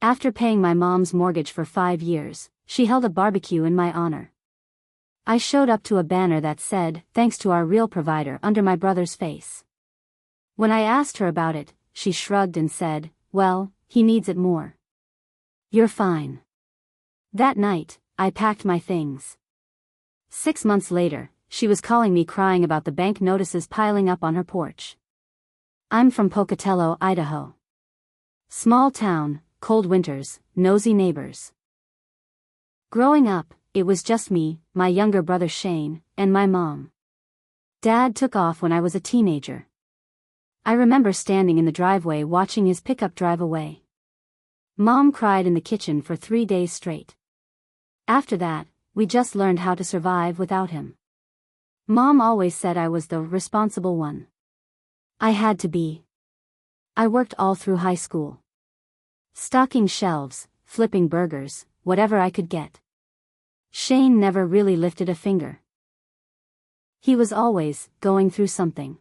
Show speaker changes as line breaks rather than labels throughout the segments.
After paying my mom's mortgage for 5 years, she held a barbecue in my honor. I showed up to a banner that said, "Thanks to our real provider," under my brother's face. When I asked her about it, she shrugged and said, "Well, he needs it more. You're fine." That night, I packed my things. 6 months later, she was calling me crying about the bank notices piling up on her porch. I'm from Pocatello, Idaho. Small town, cold winters, nosy neighbors. Growing up, it was just me, my younger brother Shane, and my mom. Dad took off when I was a teenager. I remember standing in the driveway watching his pickup drive away. Mom cried in the kitchen for 3 days straight. After that, we just learned how to survive without him. Mom always said I was the responsible one. I had to be. I worked all through high school. Stocking shelves, flipping burgers, whatever I could get. Shane never really lifted a finger. He was always going through something.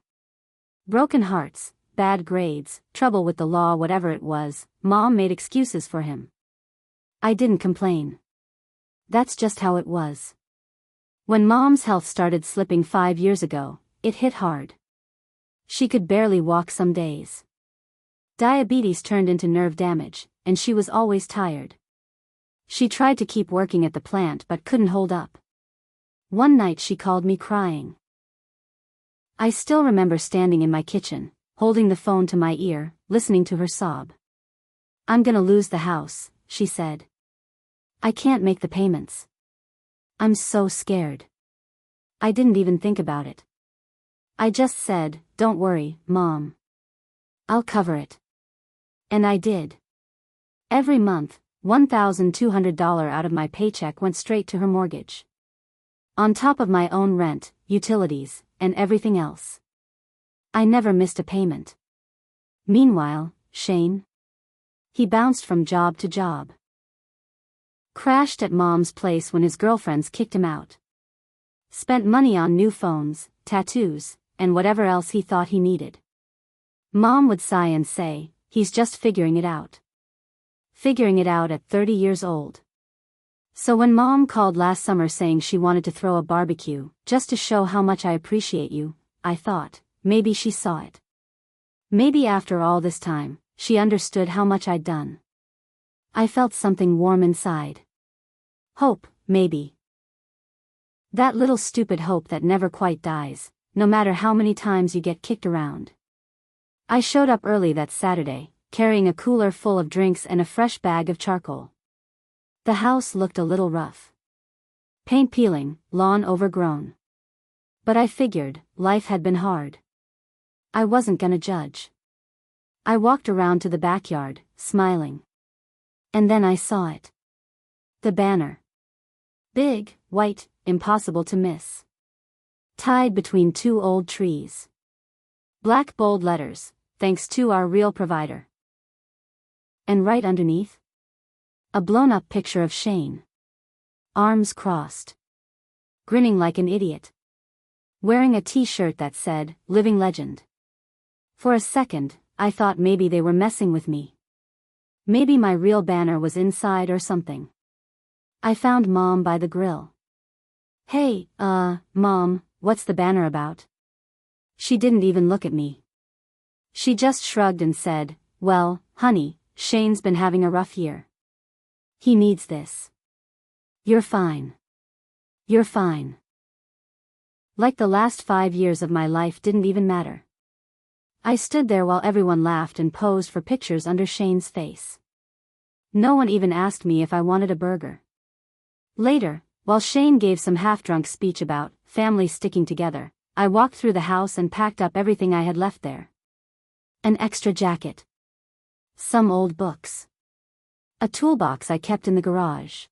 Broken hearts, bad grades, trouble with the law, whatever it was, Mom made excuses for him. I didn't complain. That's just how it was. When Mom's health started slipping 5 years ago, it hit hard. She could barely walk some days. Diabetes turned into nerve damage, and she was always tired. She tried to keep working at the plant but couldn't hold up. One night she called me crying. I still remember standing in my kitchen, holding the phone to my ear, listening to her sob. "I'm gonna lose the house," she said. "I can't make the payments. I'm so scared." I didn't even think about it. I just said, "Don't worry, Mom. I'll cover it." And I did. Every month, $1,200 out of my paycheck went straight to her mortgage. On top of my own rent, utilities, and everything else. I never missed a payment. Meanwhile, Shane? He bounced from job to job. Crashed at Mom's place when his girlfriends kicked him out. Spent money on new phones, tattoos, and whatever else he thought he needed. Mom would sigh and say, "He's just figuring it out." Figuring it out at 30 years old. So when Mom called last summer saying she wanted to throw a barbecue, just to show how much I appreciate you, I thought, maybe she saw it. Maybe after all this time, she understood how much I'd done. I felt something warm inside. Hope, maybe. That little stupid hope that never quite dies, no matter how many times you get kicked around. I showed up early that Saturday, carrying a cooler full of drinks and a fresh bag of charcoal. The house looked a little rough. Paint peeling, lawn overgrown. But I figured, life had been hard. I wasn't gonna judge. I walked around to the backyard, smiling. And then I saw it. The banner. Big, white, impossible to miss. Tied between 2 old trees. Black bold letters, "Thanks to our real provider." And right underneath? A blown-up picture of Shane. Arms crossed. Grinning like an idiot. Wearing a t-shirt that said, "Living Legend." For a second, I thought maybe they were messing with me. Maybe my real banner was inside or something. I found Mom by the grill. "Hey, Mom, what's the banner about?" She didn't even look at me. She just shrugged and said, "Well, honey, Shane's been having a rough year. He needs this. You're fine. You're fine." Like the last 5 years of my life didn't even matter. I stood there while everyone laughed and posed for pictures under Shane's face. No one even asked me if I wanted a burger. Later, while Shane gave some half-drunk speech about family sticking together, I walked through the house and packed up everything I had left there. An extra jacket. Some old books. A toolbox I kept in the garage.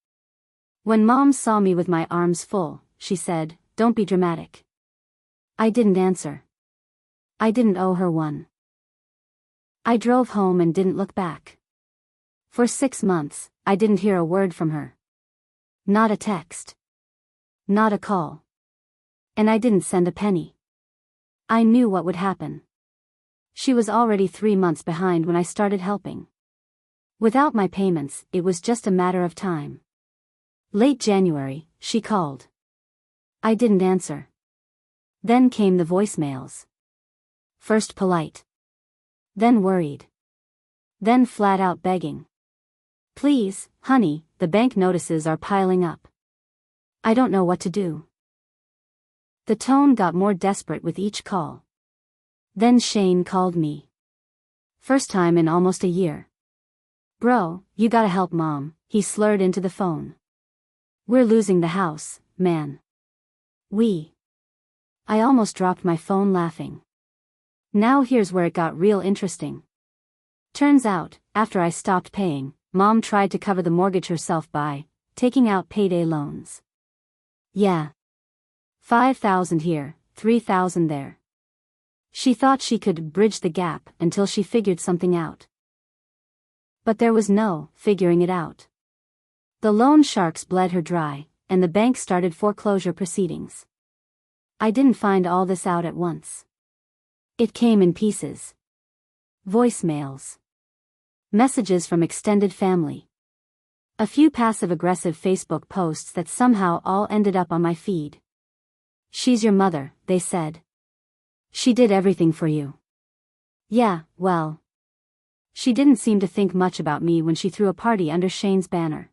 When Mom saw me with my arms full, she said, "Don't be dramatic." I didn't answer. I didn't owe her one. I drove home and didn't look back. For 6 months, I didn't hear a word from her. Not a text. Not a call. And I didn't send a penny. I knew what would happen. She was already 3 months behind when I started helping. Without my payments, it was just a matter of time. Late January, she called. I didn't answer. Then came the voicemails. First polite. Then worried. Then flat out begging. Please, honey, the bank notices are piling up. I don't know what to do. The tone got more desperate with each call. Then Shane called me. First time in almost a year. Bro, you gotta help Mom, he slurred into the phone. We're losing the house, man. I almost dropped my phone laughing. Now here's where it got real interesting. Turns out, after I stopped paying, Mom tried to cover the mortgage herself by taking out payday loans. Yeah. 5,000 here, 3,000 there. She thought she could bridge the gap until she figured something out. But there was no figuring it out. The loan sharks bled her dry, and the bank started foreclosure proceedings. I didn't find all this out at once. It came in pieces. Voicemails. Messages from extended family. A few passive-aggressive Facebook posts that somehow all ended up on my feed. She's your mother, they said. She did everything for you. Yeah, well. She didn't seem to think much about me when she threw a party under Shane's banner.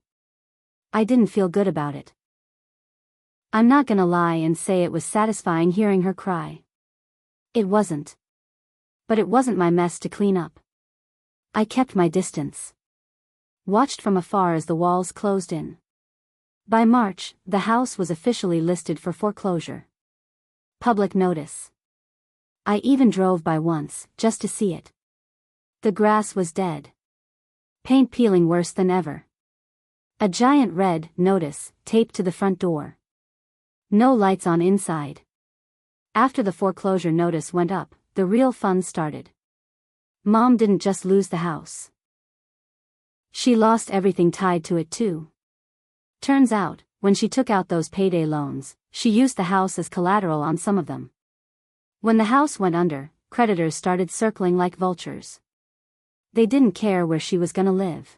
I didn't feel good about it. I'm not gonna lie and say it was satisfying hearing her cry. It wasn't. But it wasn't my mess to clean up. I kept my distance. Watched from afar as the walls closed in. By March, the house was officially listed for foreclosure. Public notice. I even drove by once, just to see it. The grass was dead. Paint peeling worse than ever. A giant red notice taped to the front door. No lights on inside. After the foreclosure notice went up, the real fun started. Mom didn't just lose the house. She lost everything tied to it too. Turns out, when she took out those payday loans, she used the house as collateral on some of them. When the house went under, creditors started circling like vultures. They didn't care where she was gonna live.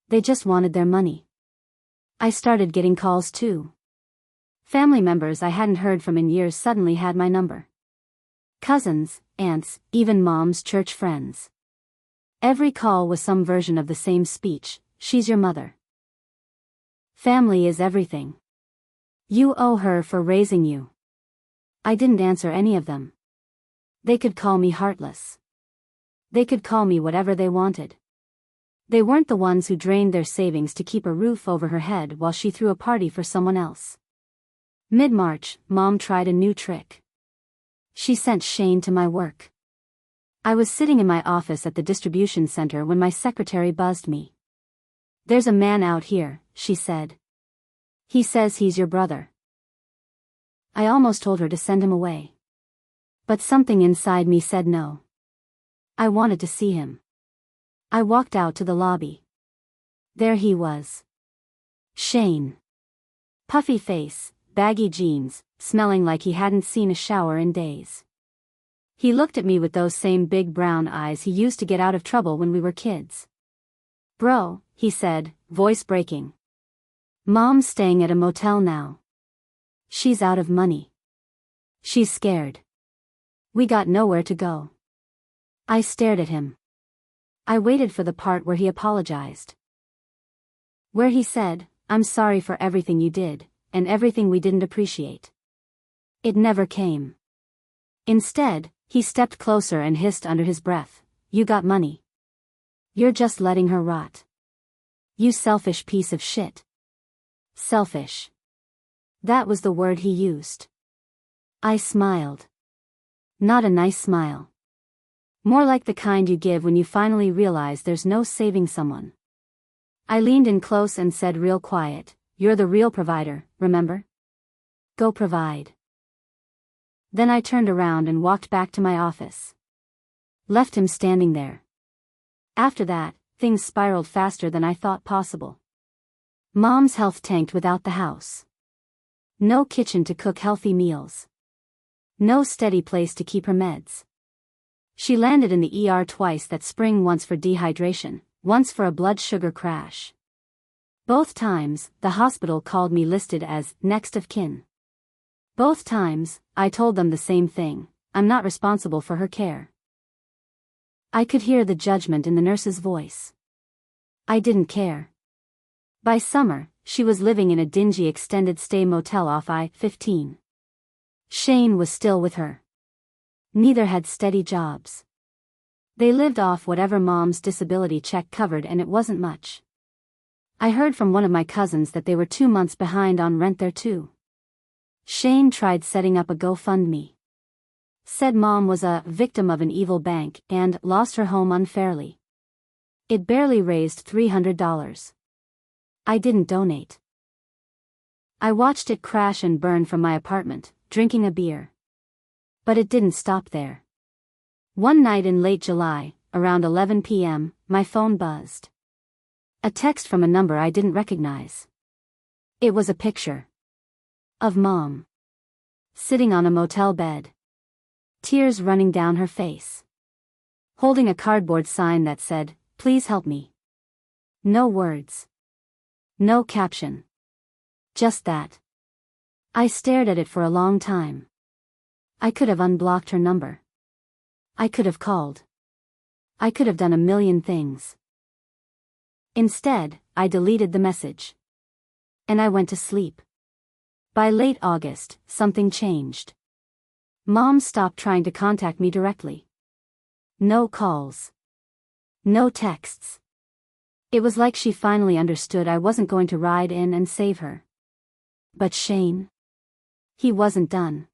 They just wanted their money. I started getting calls too. Family members I hadn't heard from in years suddenly had my number. Cousins, aunts, even Mom's church friends. Every call was some version of the same speech, she's your mother. Family is everything. You owe her for raising you. I didn't answer any of them. They could call me heartless. They could call me whatever they wanted. They weren't the ones who drained their savings to keep a roof over her head while she threw a party for someone else. Mid-March, Mom tried a new trick. She sent Shane to my work. I was sitting in my office at the distribution center when my secretary buzzed me. There's a man out here, she said. He says he's your brother. I almost told her to send him away. But something inside me said no. I wanted to see him. I walked out to the lobby. There he was. Shane. Puffy face, baggy jeans, smelling like he hadn't seen a shower in days. He looked at me with those same big brown eyes he used to get out of trouble when we were kids. Bro, he said, voice breaking. Mom's staying at a motel now. She's out of money. She's scared. We got nowhere to go. I stared at him. I waited for the part where he apologized. Where he said, I'm sorry for everything you did, and everything we didn't appreciate. It never came. Instead, he stepped closer and hissed under his breath, you got money. You're just letting her rot. You selfish piece of shit. Selfish. That was the word he used. I smiled. Not a nice smile. More like the kind you give when you finally realize there's no saving someone. I leaned in close and said real quiet, you're the real provider, remember? Go provide. Then I turned around and walked back to my office. Left him standing there. After that, things spiraled faster than I thought possible. Mom's health tanked without the house. No kitchen to cook healthy meals. No steady place to keep her meds. She landed in the ER twice that spring, once for dehydration, once for a blood sugar crash. Both times, the hospital called me listed as next of kin. Both times, I told them the same thing: I'm not responsible for her care. I could hear the judgment in the nurse's voice. I didn't care. By summer, she was living in a dingy extended stay motel off I-15. Shane was still with her. Neither had steady jobs. They lived off whatever Mom's disability check covered, and it wasn't much. I heard from one of my cousins that they were 2 months behind on rent there too. Shane tried setting up a GoFundMe. Said Mom was a victim of an evil bank and lost her home unfairly. It barely raised $300. I didn't donate. I watched it crash and burn from my apartment, drinking a beer. But it didn't stop there. One night in late July, around 11 p.m., my phone buzzed. A text from a number I didn't recognize. It was a picture of Mom, sitting on a motel bed, tears running down her face, holding a cardboard sign that said, "Please help me." No words. No caption. Just that. I stared at it for a long time. I could have unblocked her number. I could have called. I could have done a million things. Instead, I deleted the message. And I went to sleep. By late August, something changed. Mom stopped trying to contact me directly. No calls. No texts. It was like she finally understood I wasn't going to ride in and save her. But Shane? He wasn't done.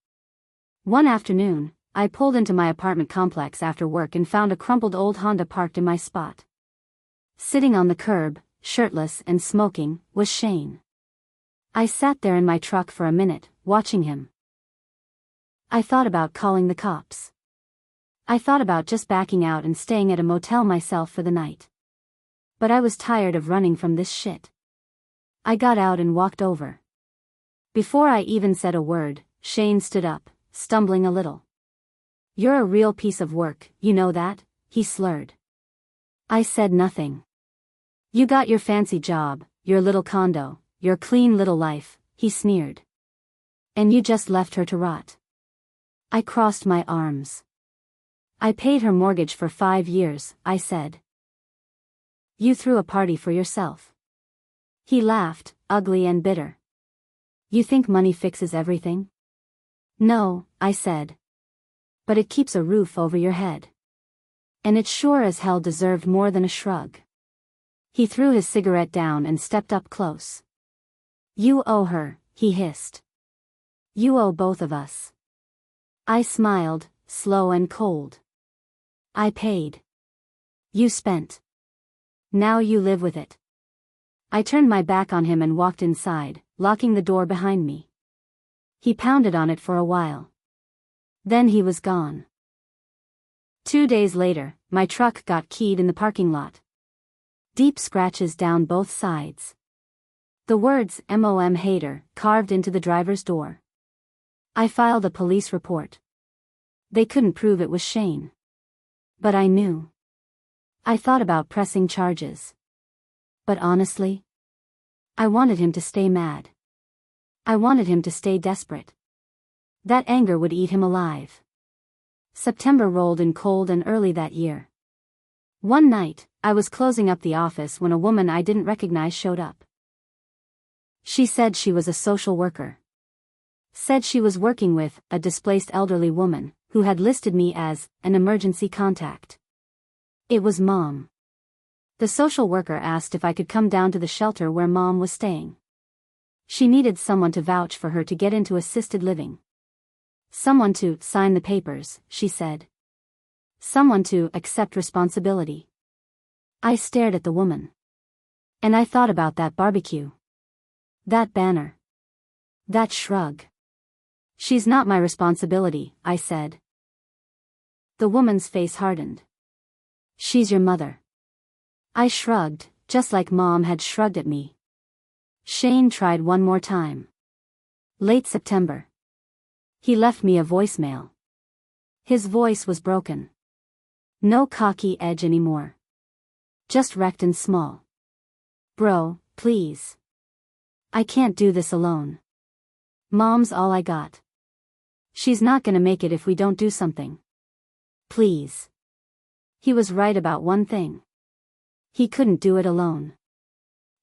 One afternoon, I pulled into my apartment complex after work and found a crumpled old Honda parked in my spot. Sitting on the curb, shirtless and smoking, was Shane. I sat there in my truck for a minute, watching him. I thought about calling the cops. I thought about just backing out and staying at a motel myself for the night. But I was tired of running from this shit. I got out and walked over. Before I even said a word, Shane stood up, stumbling a little. "You're a real piece of work, you know that?" he slurred. I said nothing. "You got your fancy job, your little condo, your clean little life," he sneered. "And you just left her to rot." I crossed my arms. "I paid her mortgage for 5 years," I said. "You threw a party for yourself." He laughed, ugly and bitter. "You think money fixes everything?" "No," I said. "But it keeps a roof over your head. And it sure as hell deserved more than a shrug." He threw his cigarette down and stepped up close. "You owe her," he hissed. "You owe both of us." I smiled, slow and cold. "I paid. You spent. Now you live with it." I turned my back on him and walked inside, locking the door behind me. He pounded on it for a while. Then he was gone. 2 days later, my truck got keyed in the parking lot. Deep scratches down both sides. The words "MOM hater" carved into the driver's door. I filed a police report. They couldn't prove it was Shane. But I knew. I thought about pressing charges. But honestly, I wanted him to stay mad. I wanted him to stay desperate. That anger would eat him alive. September rolled in cold and early that year. One night, I was closing up the office when a woman I didn't recognize showed up. She said she was a social worker. Said she was working with a displaced elderly woman who had listed me as an emergency contact. It was Mom. The social worker asked if I could come down to the shelter where Mom was staying. She needed someone to vouch for her to get into assisted living. Someone to sign the papers, she said. Someone to accept responsibility. I stared at the woman. And I thought about that barbecue. That banner. That shrug. "She's not my responsibility," I said. The woman's face hardened. "She's your mother." I shrugged, just like Mom had shrugged at me. Shane tried one more time. Late September. He left me a voicemail. His voice was broken. No cocky edge anymore. Just wrecked and small. Bro, please. I can't do this alone. Mom's all I got. She's not gonna make it if we don't do something. Please. He was right about one thing. He couldn't do it alone.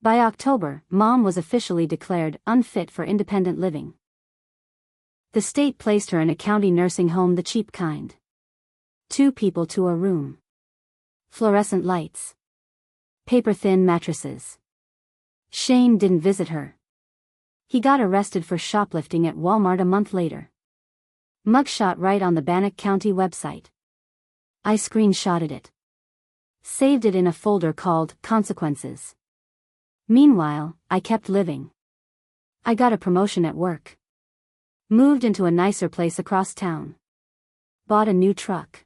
By October, Mom was officially declared unfit for independent living. The state placed her in a county nursing home, the cheap kind. 2 people to a room. Fluorescent lights. Paper-thin mattresses. Shane didn't visit her. He got arrested for shoplifting at Walmart a month later. Mugshot right on the Bannock County website. I screenshotted it. Saved it in a folder called Consequences. Meanwhile, I kept living. I got a promotion at work. Moved into a nicer place across town. Bought a new truck.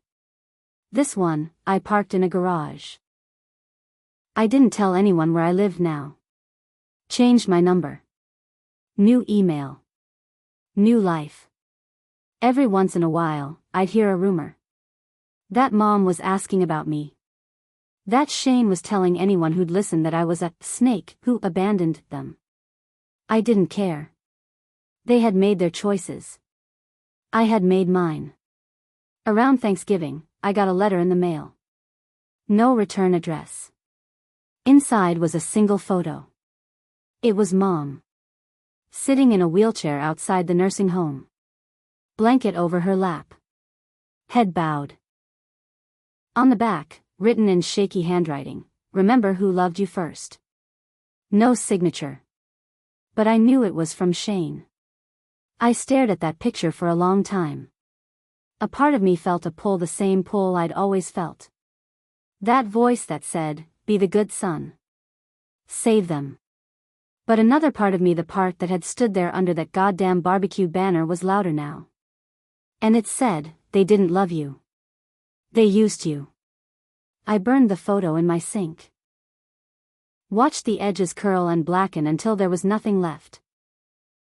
This one, I parked in a garage. I didn't tell anyone where I lived now. Changed my number. New email. New life. Every once in a while, I'd hear a rumor. That Mom was asking about me. That Shane was telling anyone who'd listen that I was a snake who abandoned them. I didn't care. They had made their choices. I had made mine. Around Thanksgiving, I got a letter in the mail. No return address. Inside was a single photo. It was Mom. Sitting in a wheelchair outside the nursing home. Blanket over her lap. Head bowed. On the back, written in shaky handwriting, "Remember who loved you first." No signature. But I knew it was from Shane. I stared at that picture for a long time. A part of me felt a pull, the same pull I'd always felt. That voice that said, "Be the good son. Save them." But another part of me, the part that had stood there under that goddamn barbecue banner, was louder now. And it said, "They didn't love you. They used you." I burned the photo in my sink. Watched the edges curl and blacken until there was nothing left.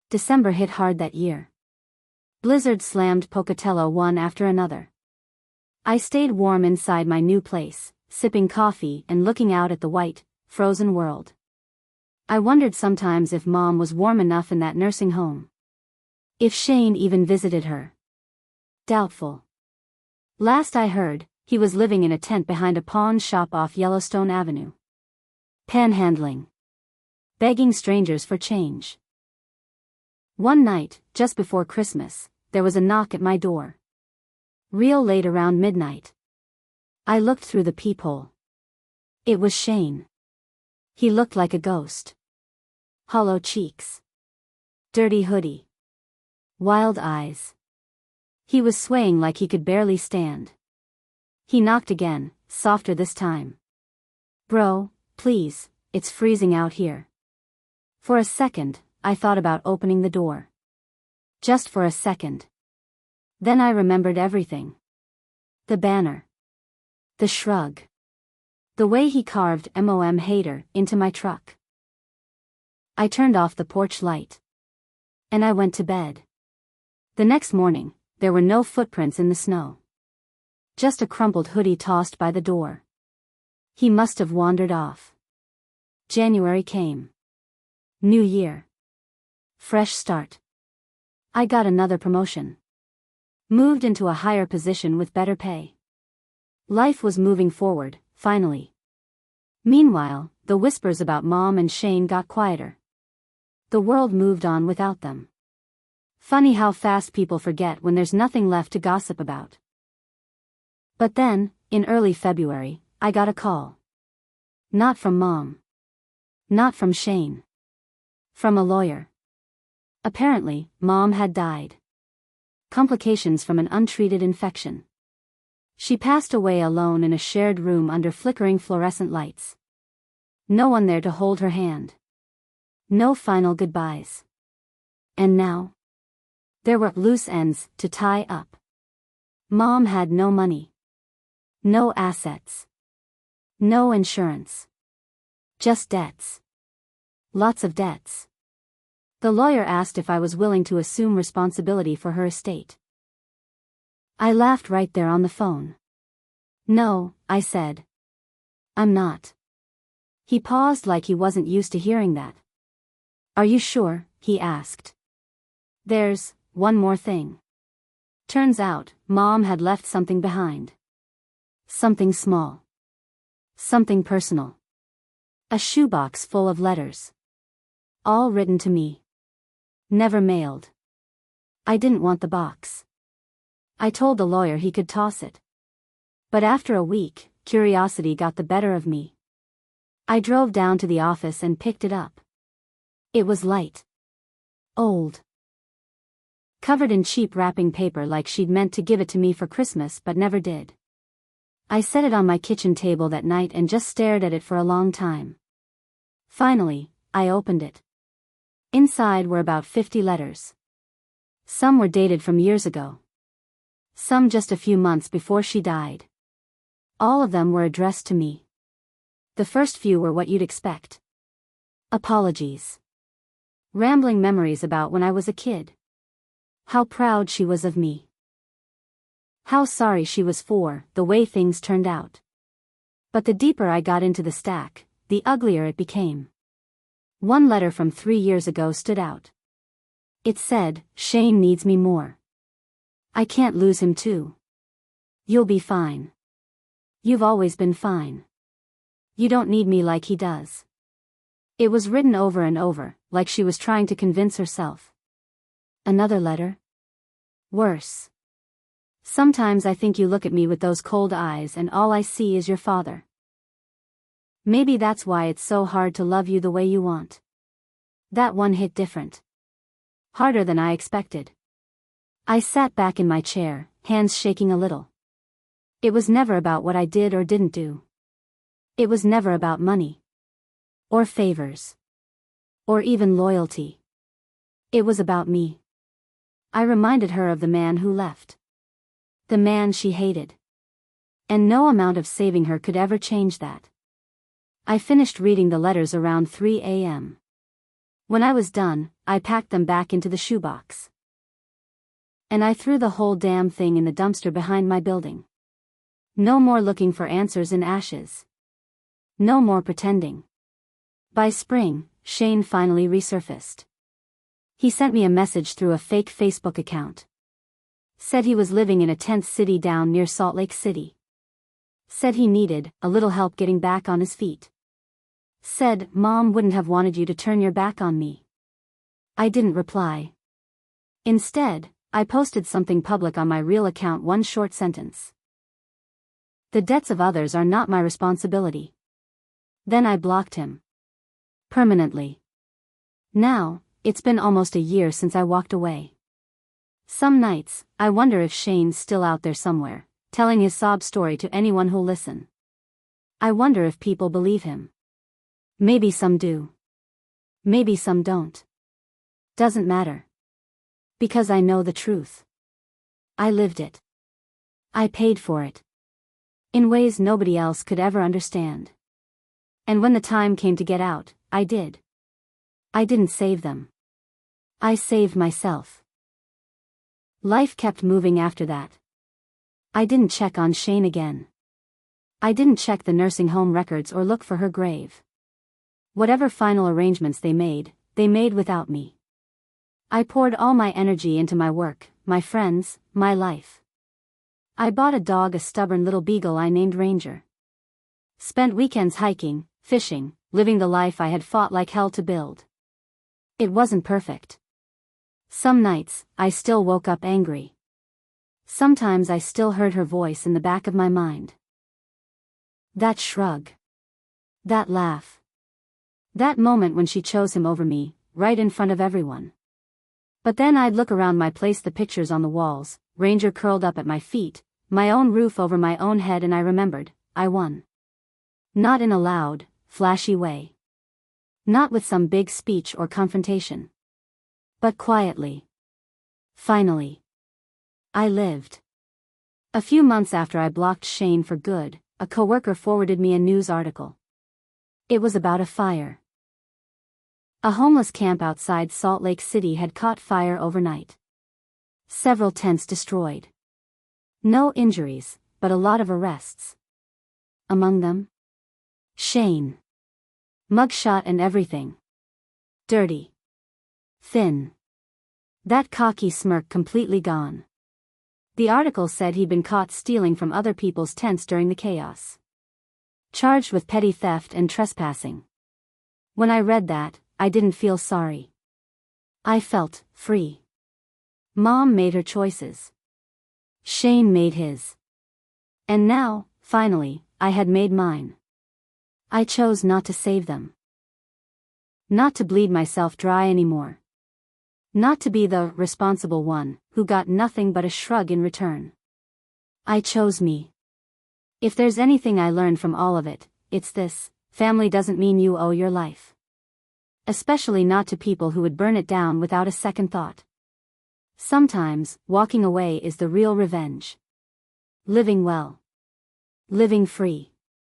December hit hard that year. Blizzards slammed Pocatello one after another. I stayed warm inside my new place, sipping coffee and looking out at the white, frozen world. I wondered sometimes if Mom was warm enough in that nursing home. If Shane even visited her. Doubtful. Last I heard, he was living in a tent behind a pawn shop off Yellowstone Avenue. Panhandling. Begging strangers for change. One night, just before Christmas, there was a knock at my door. Real late, around midnight. I looked through the peephole. It was Shane. He looked like a ghost. Hollow cheeks. Dirty hoodie. Wild eyes. He was swaying like he could barely stand. He knocked again, softer this time. "Bro, please, it's freezing out here." For a second, I thought about opening the door. Just for a second. Then I remembered everything. The banner. The shrug. The way he carved "MOM hater" into my truck. I turned off the porch light. And I went to bed. The next morning, there were no footprints in the snow. Just a crumpled hoodie tossed by the door. He must have wandered off. January came. New year. Fresh start. I got another promotion. Moved into a higher position with better pay. Life was moving forward, finally. Meanwhile, the whispers about Mom and Shane got quieter. The world moved on without them. Funny how fast people forget when there's nothing left to gossip about. But then, in early February, I got a call. Not from Mom. Not from Shane. From a lawyer. Apparently, Mom had died. Complications from an untreated infection. She passed away alone in a shared room under flickering fluorescent lights. No one there to hold her hand. No final goodbyes. And now? There were loose ends to tie up. Mom had no money. No assets. No insurance. Just debts. Lots of debts. The lawyer asked if I was willing to assume responsibility for her estate. I laughed right there on the phone. "No," I said. "I'm not." He paused like he wasn't used to hearing that. Are you sure? He asked. There's one more thing. Turns out, Mom had left something behind. Something small. Something personal. A shoebox full of letters. All written to me. Never mailed. I didn't want the box. I told the lawyer he could toss it. But after a week, curiosity got the better of me. I drove down to the office and picked it up. It was light. Old. Covered in cheap wrapping paper like she'd meant to give it to me for Christmas but never did. I set it on my kitchen table that night and just stared at it for a long time. Finally, I opened it. Inside were about 50 letters. Some were dated from years ago. Some just a few months before she died. All of them were addressed to me. The first few were what you'd expect. Apologies. Rambling memories about when I was a kid. How proud she was of me. How sorry she was for the way things turned out. But the deeper I got into the stack, the uglier it became. One letter from 3 years ago stood out. It said, Shane needs me more. I can't lose him too. You'll be fine. You've always been fine. You don't need me like he does. It was written over and over, like she was trying to convince herself. Another letter? Worse. Sometimes I think you look at me with those cold eyes and all I see is your father. Maybe that's why it's so hard to love you the way you want. That one hit different. Harder than I expected. I sat back in my chair, hands shaking a little. It was never about what I did or didn't do. It was never about money. Or favors. Or even loyalty. It was about me. I reminded her of the man who left. The man she hated. And no amount of saving her could ever change that. I finished reading the letters around 3 a.m. When I was done, I packed them back into the shoebox. And I threw the whole damn thing in the dumpster behind my building. No more looking for answers in ashes. No more pretending. By spring, Shane finally resurfaced. He sent me a message through a fake Facebook account. Said he was living in a tent city down near Salt Lake City. Said he needed a little help getting back on his feet. Said Mom wouldn't have wanted you to turn your back on me. I didn't reply. Instead, I posted something public on my real account, one short sentence. The debts of others are not my responsibility. Then I blocked him. Permanently. Now, it's been almost a year since I walked away. Some nights, I wonder if Shane's still out there somewhere, telling his sob story to anyone who'll listen. I wonder if people believe him. Maybe some do. Maybe some don't. Doesn't matter. Because I know the truth. I lived it. I paid for it. In ways nobody else could ever understand. And when the time came to get out, I did. I didn't save them. I saved myself. Life kept moving after that. I didn't check on Shane again. I didn't check the nursing home records or look for her grave. Whatever final arrangements they made without me. I poured all my energy into my work, my friends, my life. I bought a dog, a stubborn little beagle I named Ranger. Spent weekends hiking, fishing, living the life I had fought like hell to build. It wasn't perfect. Some nights, I still woke up angry. Sometimes I still heard her voice in the back of my mind. That shrug. That laugh. That moment when she chose him over me, right in front of everyone. But then I'd look around my place, the pictures on the walls, Ranger curled up at my feet, my own roof over my own head, and I remembered, I won. Not in a loud, flashy way. Not with some big speech or confrontation. But quietly. Finally. I lived. A few months after I blocked Shane for good, a coworker forwarded me a news article. It was about a fire. A homeless camp outside Salt Lake City had caught fire overnight. Several tents destroyed. No injuries, but a lot of arrests. Among them, Shane. Mugshot and everything. Dirty. Thin. That cocky smirk completely gone. The article said he'd been caught stealing from other people's tents during the chaos. Charged with petty theft and trespassing. When I read that, I didn't feel sorry. I felt free. Mom made her choices. Shane made his. And now, finally, I had made mine. I chose not to save them. Not to bleed myself dry anymore. Not to be the responsible one, who got nothing but a shrug in return. I chose me. If there's anything I learned from all of it, it's this: family doesn't mean you owe your life. Especially not to people who would burn it down without a second thought. Sometimes, walking away is the real revenge. Living well. Living free.